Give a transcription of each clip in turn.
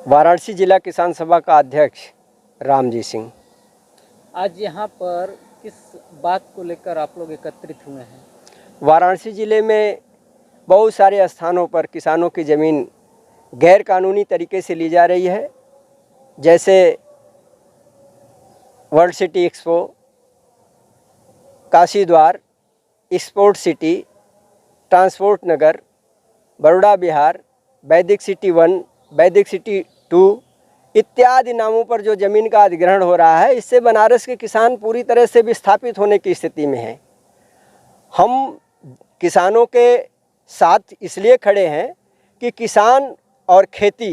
वाराणसी जिला किसान सभा का अध्यक्ष रामजी सिंह। आज यहाँ पर किस बात को लेकर आप लोग एकत्रित हुए हैं? वाराणसी ज़िले में बहुत सारे स्थानों पर किसानों की ज़मीन गैर कानूनी तरीके से ली जा रही है, जैसे वर्ल्ड सिटी एक्सपो, काशी द्वार, स्पोर्ट सिटी, ट्रांसपोर्ट नगर, बड़ौदा विहार, वैदिक सिटी 1, वैदिक सिटी 2 इत्यादि नामों पर जो ज़मीन का अधिग्रहण हो रहा है, इससे बनारस के किसान पूरी तरह से विस्थापित होने की स्थिति में हैं। हम किसानों के साथ इसलिए खड़े हैं कि किसान और खेती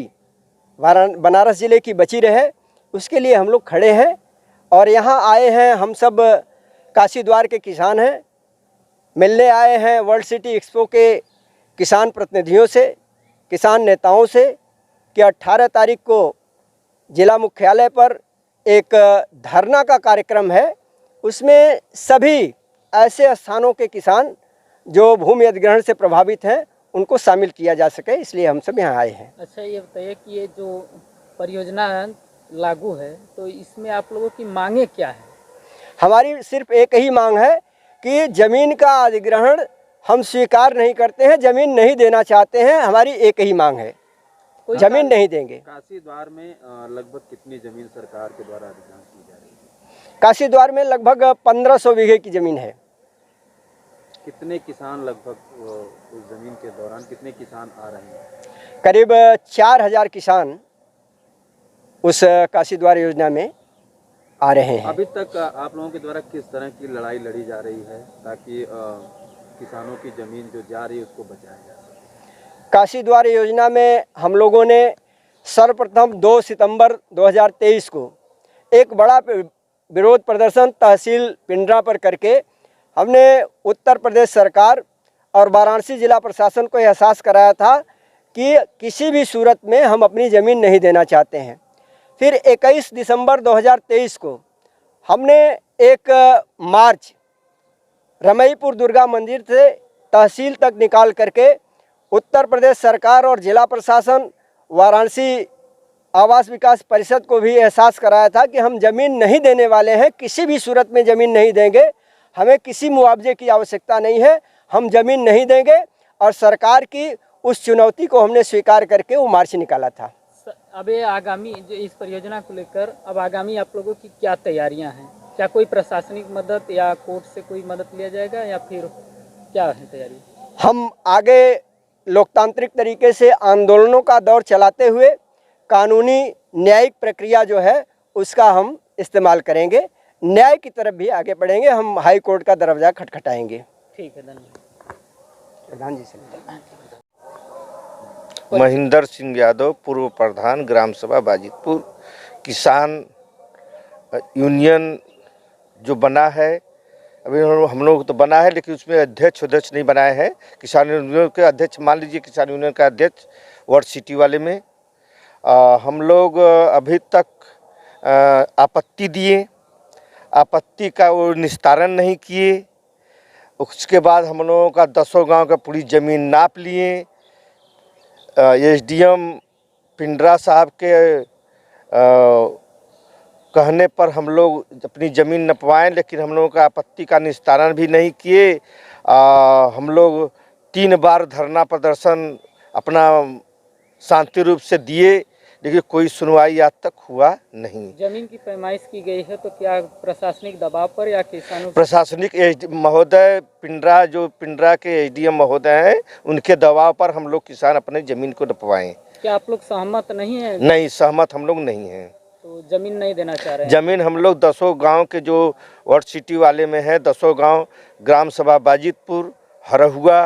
बनारस ज़िले की बची रहे, उसके लिए हम लोग खड़े हैं। और यहाँ आए हैं, हम सब काशी द्वार के किसान हैं, मिलने आए हैं वर्ल्ड सिटी एक्सपो के किसान प्रतिनिधियों से, किसान नेताओं से, कि 18 तारीख को जिला मुख्यालय पर एक धरना का कार्यक्रम है। उसमें सभी ऐसे स्थानों के किसान जो भूमि अधिग्रहण से प्रभावित हैं उनको शामिल किया जा सके, इसलिए हम सब यहाँ आए हैं। अच्छा, ये बताइए कि ये जो परियोजना लागू है तो इसमें आप लोगों की मांगे क्या है? हमारी सिर्फ एक ही मांग है कि ज़मीन का अधिग्रहण हम स्वीकार नहीं करते हैं, ज़मीन नहीं देना चाहते हैं। हमारी एक ही मांग है, ज़मीन नहीं देंगे। काशी द्वार में लगभग कितनी ज़मीन सरकार के द्वारा अधिग्रहण की जा रही है? काशी द्वार में लगभग 1500 बीघे की ज़मीन है। कितने किसान लगभग उस ज़मीन के दौरान कितने किसान आ रहे हैं? करीब 4000 किसान उस काशी द्वार योजना में आ रहे हैं। अभी तक आप लोगों के द्वारा किस तरह की लड़ाई लड़ी जा रही है ताकि किसानों की ज़मीन जो जा रही है उसको बचाया जा सके? काशी द्वार योजना में हम लोगों ने सर्वप्रथम 2 सितंबर 2023 को एक बड़ा विरोध प्रदर्शन तहसील पिंडरा पर करके हमने उत्तर प्रदेश सरकार और वाराणसी जिला प्रशासन को एहसास कराया था कि किसी भी सूरत में हम अपनी ज़मीन नहीं देना चाहते हैं। फिर 21 दिसंबर 2023 को हमने एक मार्च रमईपुर दुर्गा मंदिर से तहसील तक निकाल करके उत्तर प्रदेश सरकार और जिला प्रशासन, वाराणसी आवास विकास परिषद को भी एहसास कराया था कि हम ज़मीन नहीं देने वाले हैं, किसी भी सूरत में ज़मीन नहीं देंगे, हमें किसी मुआवजे की आवश्यकता नहीं है, हम ज़मीन नहीं देंगे। और सरकार की उस चुनौती को हमने स्वीकार करके वो मार्च निकाला था। अब ये आगामी जो इस परियोजना को लेकर अब आगामी आप लोगों की क्या तैयारियां हैं? क्या कोई प्रशासनिक मदद या कोर्ट से कोई मदद लिया जाएगा या फिर क्या है तैयारी? हम आगे लोकतांत्रिक तरीके से आंदोलनों का दौर चलाते हुए कानूनी न्यायिक प्रक्रिया जो है उसका हम इस्तेमाल करेंगे, न्याय की तरफ भी आगे बढ़ेंगे। हम हाई कोर्ट का दरवाज़ा खटखटाएंगे। ठीक है, धन्यवाद। प्रधान जी से महेंद्र सिंह यादव, पूर्व प्रधान ग्राम सभा बाजितपुर। किसान यूनियन जो बना है, अभी हम लोग तो बना है लेकिन उसमें अध्यक्ष नहीं बनाए हैं। किसान यूनियन के अध्यक्ष मान लीजिए, किसान यूनियन का अध्यक्ष वर्ल्ड सिटी वाले में हम लोग अभी तक आपत्ति दिए, आपत्ति का वो निस्तारण नहीं किए। उसके बाद हम लोगों का 10 गांव का पूरी ज़मीन नाप लिए। एसडीएम पिंडरा साहब के कहने पर हम लोग अपनी ज़मीन नपवाएं, लेकिन हम लोगों का आपत्ति का निस्तारण भी नहीं किए। हम लोग 3 बार धरना प्रदर्शन अपना शांति रूप से दिए, लेकिन कोई सुनवाई आज तक हुआ नहीं। जमीन की पैमाइश की गई है तो क्या प्रशासनिक दबाव पर या किसानों? प्रशासनिक महोदय पिंडरा के एसडीएम महोदय हैं, उनके दबाव पर हम लोग किसान अपने ज़मीन को नपवाएं। क्या आप लोग सहमत नहीं हैं? नहीं, सहमत हम लोग नहीं हैं। तो ज़मीन नहीं देना चाह रहे हैं? ज़मीन हम लोग 10 गांव के जो वर्ल्ड सिटी वाले में है, 10 गांव ग्राम सभा बाजितपुर, हरहुआ,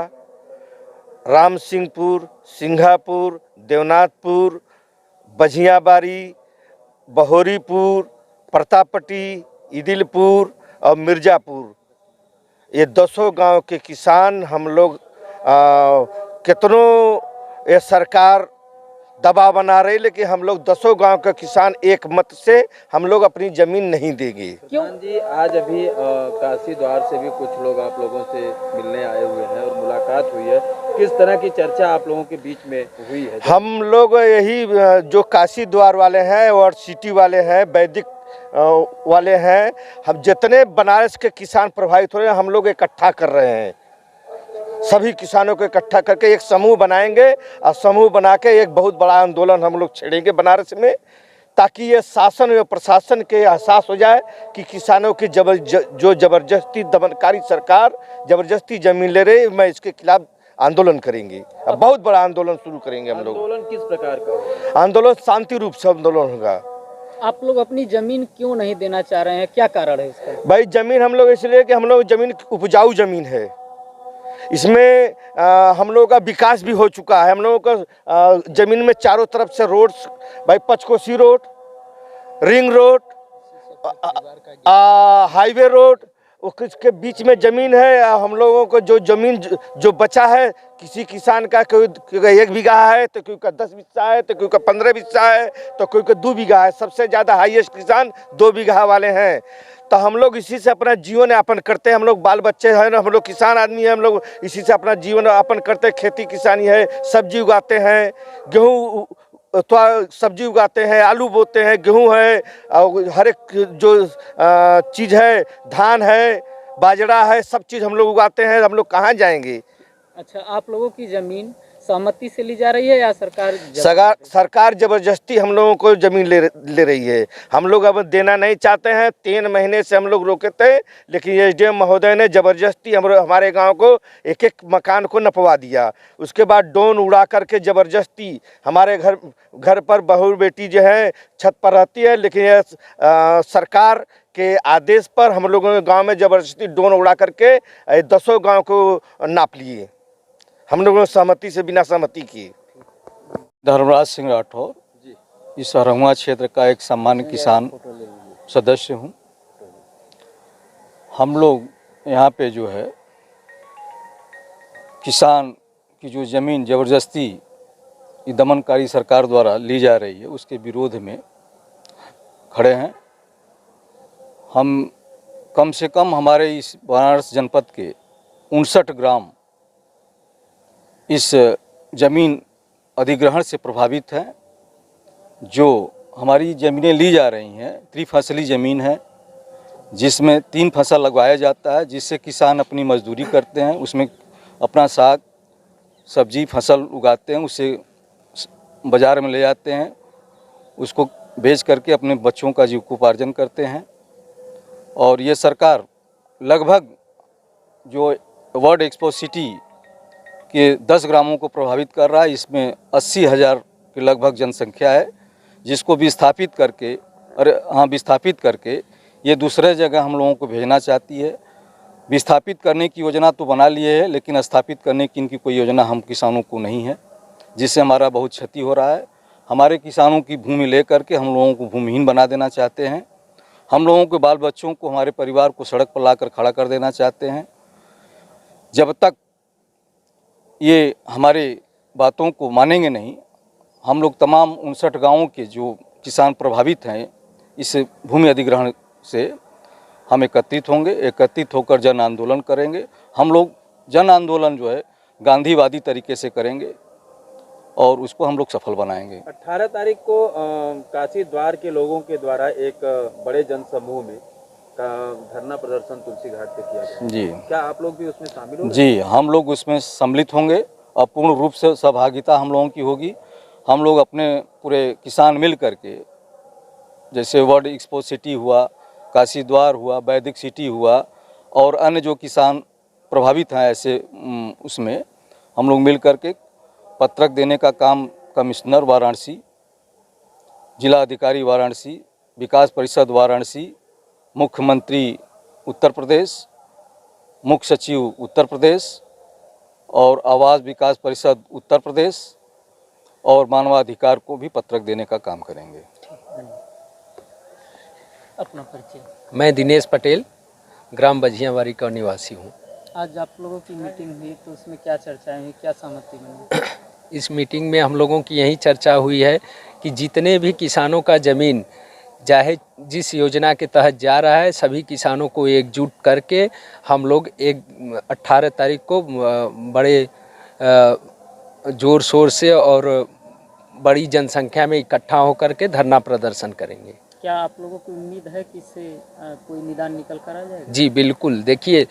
राम सिंहपुर, सिंघापुर, देवनाथपुर, बझियाबारी, बहोरीपुर, प्रतापटी, इदिलपुर और मिर्ज़ापुर, ये 10 गांव के किसान हम लोग कितनों ये सरकार दबाव बना रहे, लेकिन हम लोग 10 गांव के किसान एक मत से हम लोग अपनी जमीन नहीं देंगे। किसान जी, आज अभी काशी द्वार से भी कुछ लोग आप लोगों से मिलने आए हुए हैं और मुलाकात हुई है। किस तरह की चर्चा आप लोगों के बीच में हुई है? हम लोग यही जो काशी द्वार वाले हैं और सिटी वाले हैं, वैदिक वाले हैं, हम जितने बनारस के किसान प्रभावित हो रहे हैं हम लोग इकट्ठा कर रहे हैं। सभी किसानों को इकट्ठा करके एक समूह बनाएंगे और समूह बना के एक बहुत बड़ा आंदोलन हम लोग छेड़ेंगे बनारस में, ताकि ये शासन व प्रशासन के एहसास हो जाए कि किसानों की जो जबरदस्ती दमनकारी सरकार जबरदस्ती जमीन ले रही, मैं इसके खिलाफ आंदोलन करेंगे। अब बहुत बड़ा आंदोलन शुरू करेंगे हम लोग। आंदोलन किस प्रकार का होगा? आंदोलन शांति रूप से आंदोलन होगा। आप लोग अपनी जमीन क्यों नहीं देना चाह रहे हैं, क्या कारण है इसका? भाई जमीन हम लोग इसलिए कि हम लोग जमीन उपजाऊ जमीन है, इसमें हम लोगों का विकास भी हो चुका है। हम लोगों का जमीन में चारों तरफ से रोड्स, भाई Panchkosi road, ring road, highway road, उसके बीच में ज़मीन है। हम लोगों को जो ज़मीन जो बचा है, किसी किसान का कोई 1 बीघा है तो कोई का 10 बिस्सा है तो कोई का 15 बिस्सा है तो कोई का 2 बीघा है। सबसे ज़्यादा हाईएस्ट किसान 2 बीघा वाले हैं। तो हम लोग इसी से अपना जीवन यापन करते हैं। हम लोग बाल बच्चे हैं, हम लोग किसान आदमी हैं, हम लोग इसी से अपना जीवन यापन करते हैं। खेती किसानी है, सब्जी उगाते हैं, गेहूँ तो सब्जी उगाते हैं, आलू बोते हैं, गेहूं है, और हर एक जो चीज़ है, धान है, बाजरा है, सब चीज़ हम लोग उगाते हैं। हम लोग कहाँ जाएंगे? अच्छा, आप लोगों की जमीन सहमति से ली जा रही है या सरकार जबरदस्ती हम लोगों को जमीन ले रही है। हम लोग अब देना नहीं चाहते हैं। 3 महीने से हम लोग रोके थे, लेकिन एसडीएम महोदय ने जबरदस्ती हमारे गांव को एक मकान को नपवा दिया। उसके बाद ड्रोन उड़ा करके जबरदस्ती हमारे घर पर बहू बेटी जो है छत पर रहती है, लेकिन यह सरकार के आदेश पर हम लोगों ने गाँव में जबरदस्ती ड्रोन उड़ा करके 10 गाँव को नाप लिए। हम लोगों ने सहमति से बिना सहमति की। धर्मराज सिंह राठौर जी, इस हरहुआ क्षेत्र का एक सामान्य किसान सदस्य हूँ। हम लोग यहाँ पे जो है किसान की जो ज़मीन ज़बरदस्ती दमनकारी सरकार द्वारा ली जा रही है, उसके विरोध में खड़े हैं। हम कम से कम हमारे इस बनारस जनपद के 59 ग्राम इस ज़मीन अधिग्रहण से प्रभावित हैं। जो हमारी ज़मीनें ली जा रही हैं त्रिफसली ज़मीन है, जिसमें 3 फसल लगाया जाता है, जिससे किसान अपनी मजदूरी करते हैं, उसमें अपना साग सब्जी फसल उगाते हैं, उसे बाज़ार में ले जाते हैं, उसको बेच करके अपने बच्चों का जीविकोपार्जन करते हैं। और ये सरकार लगभग जो वर्ल्ड एक्सपो सिटी के 10 ग्रामों को प्रभावित कर रहा है। इसमें 80,000 की लगभग जनसंख्या है, जिसको विस्थापित करके ये दूसरे जगह हम लोगों को भेजना चाहती है। विस्थापित करने की योजना तो बना लिए है, लेकिन स्थापित करने की इनकी कोई योजना हम किसानों को नहीं है, जिससे हमारा बहुत क्षति हो रहा है। हमारे किसानों की भूमि ले करके हम लोगों को भूमिहीन बना देना चाहते हैं। हम लोगों के बाल बच्चों को, हमारे परिवार को सड़क पर लाकर खड़ा कर देना चाहते हैं। जब तक ये हमारे बातों को मानेंगे नहीं, हम लोग तमाम 59 गाँवों के जो किसान प्रभावित हैं इस भूमि अधिग्रहण से हम एकत्रित होंगे। एकत्रित होकर जन आंदोलन करेंगे। हम लोग जन आंदोलन जो है गांधीवादी तरीके से करेंगे और उसको हम लोग सफल बनाएंगे। 18 तारीख को काशी द्वार के लोगों के द्वारा एक बड़े जनसमूह में का धरना प्रदर्शन तुलसी घाट पे किया गया। जी, क्या आप लोग भी उसमें शामिल होंगे? जी, हम लोग उसमें सम्मिलित होंगे और पूर्ण रूप से सहभागिता हम लोगों की होगी। हम लोग अपने पूरे किसान मिल करके, जैसे वर्ल्ड एक्सपो सिटी हुआ, काशी द्वार हुआ, वैदिक सिटी हुआ और अन्य जो किसान प्रभावित हैं ऐसे उसमें हम लोग मिल करके पत्रक देने का काम कमिश्नर वाराणसी, जिला अधिकारी वाराणसी, विकास परिषद वाराणसी, मुख्यमंत्री उत्तर प्रदेश, मुख्य सचिव उत्तर प्रदेश और आवास विकास परिषद उत्तर प्रदेश और मानवाधिकार को भी पत्रक देने का काम करेंगे। अपना परिचय। मैं दिनेश पटेल ग्राम बझियाबाड़ी का निवासी हूँ। आज आप लोगों की मीटिंग हुई तो उसमें क्या चर्चाएं हुई, क्या सहमति बनी? इस मीटिंग में हम लोगों की यही चर्चा हुई है कि जितने भी किसानों का ज़मीन चाहे जिस योजना के तहत जा रहा है, सभी किसानों को एकजुट करके हम लोग 18 तारीख को बड़े ज़ोर शोर से और बड़ी जनसंख्या में इकट्ठा होकर के धरना प्रदर्शन करेंगे। क्या आप लोगों को उम्मीद है कि इससे कोई निदान निकल कर आ जाएगा? जी बिल्कुल, देखिए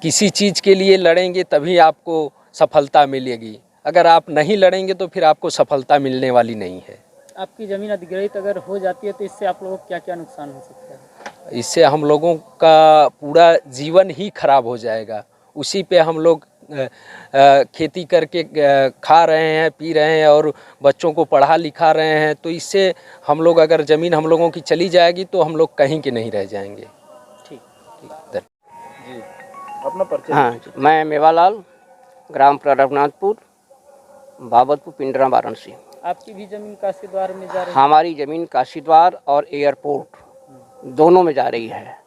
किसी चीज़ के लिए लड़ेंगे तभी आपको सफलता मिलेगी, अगर आप नहीं लड़ेंगे तो फिर आपको सफलता मिलने वाली नहीं है। आपकी ज़मीन अधिग्रहित अगर हो जाती है तो इससे आप लोगों को क्या क्या नुकसान हो सकता है? इससे हम लोगों का पूरा जीवन ही खराब हो जाएगा। उसी पे हम लोग खेती करके खा रहे हैं, पी रहे हैं और बच्चों को पढ़ा लिखा रहे हैं, तो इससे हम लोग अगर ज़मीन हम लोगों की चली जाएगी तो हम लोग कहीं के नहीं रह जाएंगे। ठीक। जी, अपना परिचय। हाँ जी, मैं मेवालाल, ग्राम रघुनाथपुर, बाबतपुर, पिंडरा, वाराणसी। आपकी भी ज़मीन काशी द्वार में जा रही है? हमारी ज़मीन काशीद्वार और एयरपोर्ट दोनों में जा रही है।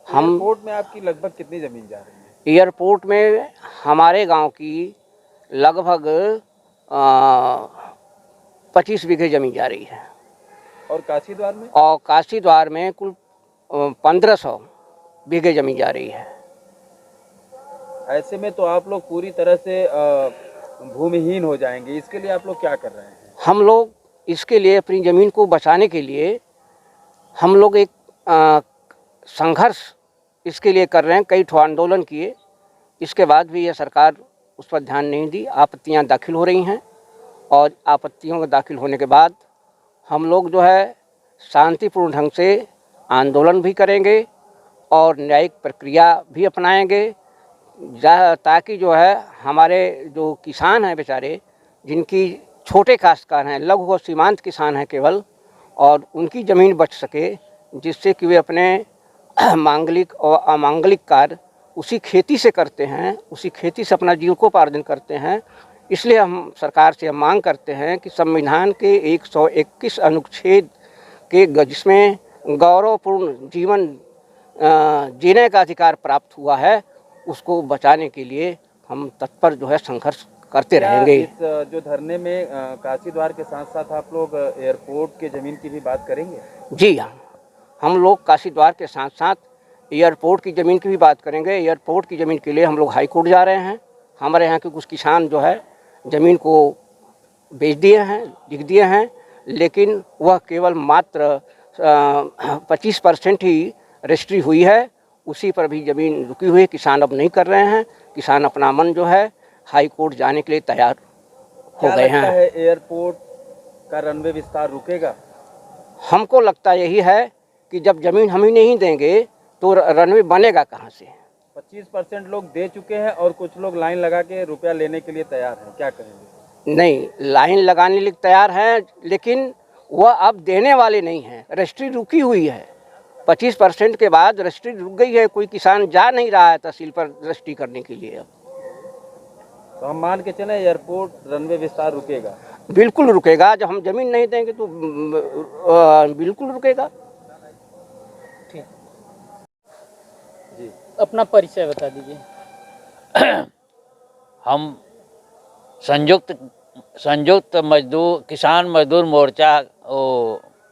हम एयरपोर्ट में आपकी लगभग कितनी जमीन जा रही है? एयरपोर्ट में हमारे गांव की लगभग 25 बीघे ज़मीन जा रही है। और काशीद्वार में? और काशीद्वार में कुल 1500 बीघे ज़मीन जा रही है। ऐसे में तो आप लोग पूरी तरह से भूमिहीन हो जाएंगे। इसके लिए आप लोग क्या कर रहे हैं? हम लोग इसके लिए अपनी ज़मीन को बचाने के लिए हम लोग एक संघर्ष इसके लिए कर रहे हैं। कई ठो आंदोलन किए, इसके बाद भी यह सरकार उस पर ध्यान नहीं दी। आपत्तियां दाखिल हो रही हैं और आपत्तियों के दाखिल होने के बाद हम लोग जो है शांतिपूर्ण ढंग से आंदोलन भी करेंगे और न्यायिक प्रक्रिया भी अपनाएंगे, ताकि जो है हमारे जो किसान हैं बेचारे, जिनकी छोटे काश्तकार हैं, लघु और सीमांत किसान हैं केवल, और उनकी ज़मीन बच सके, जिससे कि वे अपने मांगलिक और अमांगलिक कार्य उसी खेती से करते हैं, उसी खेती से अपना जीविकोपार्जन करते हैं। इसलिए हम सरकार से मांग करते हैं कि संविधान के 121 अनुच्छेद के जिसमें गौरवपूर्ण जीवन जीने का अधिकार प्राप्त हुआ है, उसको बचाने के लिए हम तत्पर जो है संघर्ष करते रहेंगे। इस जो धरने में काशीद्वार के साथ साथ आप लोग एयरपोर्ट के ज़मीन की भी बात करेंगे? जी हाँ, हम लोग काशीद्वार के साथ साथ एयरपोर्ट की ज़मीन की भी बात करेंगे। एयरपोर्ट की ज़मीन के लिए हम लोग हाई कोर्ट जा रहे हैं। हमारे यहाँ के कुछ किसान जो है ज़मीन को बेच दिए हैं, लिख दिए हैं, लेकिन वह केवल मात्र 25% ही रजिस्ट्री हुई है, उसी पर भी ज़मीन रुकी हुई है। किसान अब नहीं कर रहे हैं। किसान अपना मन जो है हाई कोर्ट जाने के लिए तैयार हो गए हैं। एयरपोर्ट का रनवे विस्तार रुकेगा? हमको लगता यही है कि जब ज़मीन हम ही नहीं देंगे तो रनवे बनेगा कहाँ से। 25% लोग दे चुके हैं और कुछ लोग लाइन लगा के रुपया लेने के लिए तैयार हैं, क्या करेंगे? नहीं, लाइन लगाने के लिए तैयार हैं, लेकिन वह अब देने वाले नहीं हैं। रजिस्ट्री रुकी हुई है, 25% के बाद रजिस्ट्री रुक गई है। कोई किसान जा नहीं रहा है तहसील पर रजिस्ट्री करने के लिए। अब तो हम मान के चले एयरपोर्ट रनवे विस्तार रुकेगा? बिल्कुल रुकेगा। जब हम ज़मीन नहीं देंगे तो बिल्कुल रुकेगा। अपना परिचय बता दीजिए। हम संयुक्त मजदूर किसान मजदूर मोर्चा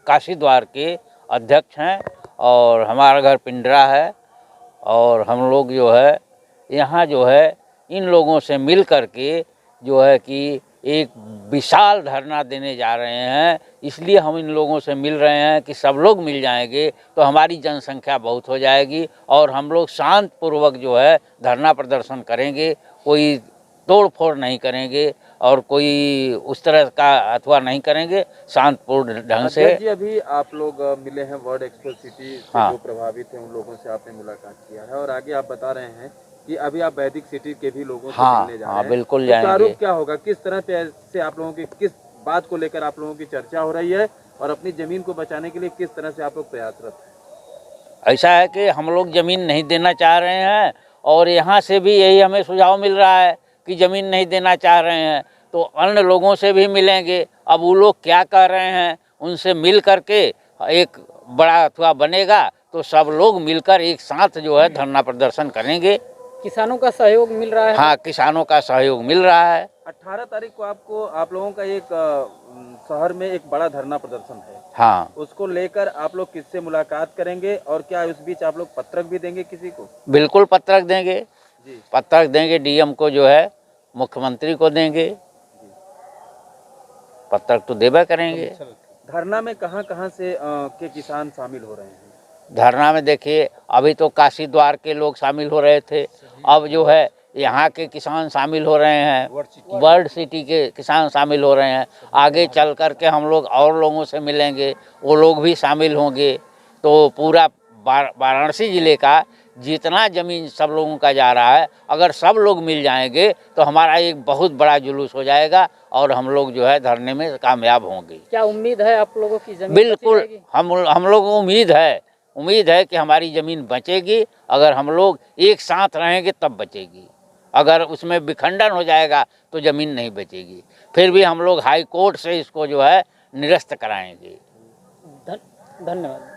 काशीद्वार के अध्यक्ष हैं और हमारा घर पिंडरा है। और हम लोग जो है यहाँ जो है इन लोगों से मिल कर के जो है कि एक विशाल धरना देने जा रहे हैं। इसलिए हम इन लोगों से मिल रहे हैं कि सब लोग मिल जाएंगे तो हमारी जनसंख्या बहुत हो जाएगी और हम लोग शांतपूर्वक जो है धरना प्रदर्शन करेंगे। कोई तोड़ फोड़ नहीं करेंगे और कोई उस तरह का अथवा नहीं करेंगे, शांतपूर्ण ढंग से। जी, अभी आप लोग मिले हैं वर्ल्ड एक्सपो सिटी से, हाँ। जो प्रभावित हैं उन लोगों से आपने मुलाकात किया है और आगे आप बता रहे हैं कि अभी आप वैदिक सिटी के भी लोगों से मिलने जा रहे हैं। हाँ, बिल्कुल तो जाएंगे। प्रारूप क्या होगा, किस तरह से आप लोगों की किस बात को लेकर आप लोगों की चर्चा हो रही है और अपनी जमीन को बचाने के लिए किस तरह से आप लोग प्रयासरत हैं? ऐसा है कि हम लोग ज़मीन नहीं देना चाह रहे हैं और यहाँ से भी यही हमें सुझाव मिल रहा है कि ज़मीन नहीं देना चाह रहे हैं, तो अन्य लोगों से भी मिलेंगे। अब वो लोग क्या कह रहे हैं उनसे मिल करके एक बड़ा अथवा बनेगा तो सब लोग मिलकर एक साथ जो है धरना प्रदर्शन करेंगे। किसानों का सहयोग मिल रहा है? हाँ, किसानों का सहयोग मिल रहा है। 18 तारीख को आप लोगों का एक शहर में एक बड़ा धरना प्रदर्शन है, हाँ, उसको लेकर आप लोग किससे मुलाकात करेंगे और क्या उस बीच आप लोग पत्रक भी देंगे किसी को? बिल्कुल पत्रक देंगे, जी पत्रक देंगे, डीएम को जो है, मुख्यमंत्री को देंगे, पत्रक तो देवा करेंगे। धरना में कहाँ से के किसान शामिल हो रहे हैं? धरना में देखिए, अभी तो काशी द्वार के लोग शामिल हो रहे थे, अब जो है यहाँ के किसान शामिल हो रहे हैं, वर्ल्ड सिटी के किसान शामिल हो रहे हैं। आगे चल कर के हम लोग और लोगों से मिलेंगे, वो लोग भी शामिल होंगे। तो पूरा वाराणसी ज़िले का जितना ज़मीन सब लोगों का जा रहा है, अगर सब लोग मिल जाएंगे तो हमारा एक बहुत बड़ा जुलूस हो जाएगा और हम लोग जो है धरने में कामयाब होंगे। क्या उम्मीद है आप लोगों की जमीन बिल्कुल, बची रहेगी? हम लोगों को उम्मीद है कि हमारी ज़मीन बचेगी। अगर हम लोग एक साथ रहेंगे तब बचेगी, अगर उसमें विखंडन हो जाएगा तो ज़मीन नहीं बचेगी। फिर भी हम लोग हाई कोर्ट से इसको जो है निरस्त कराएंगे। धन्यवाद।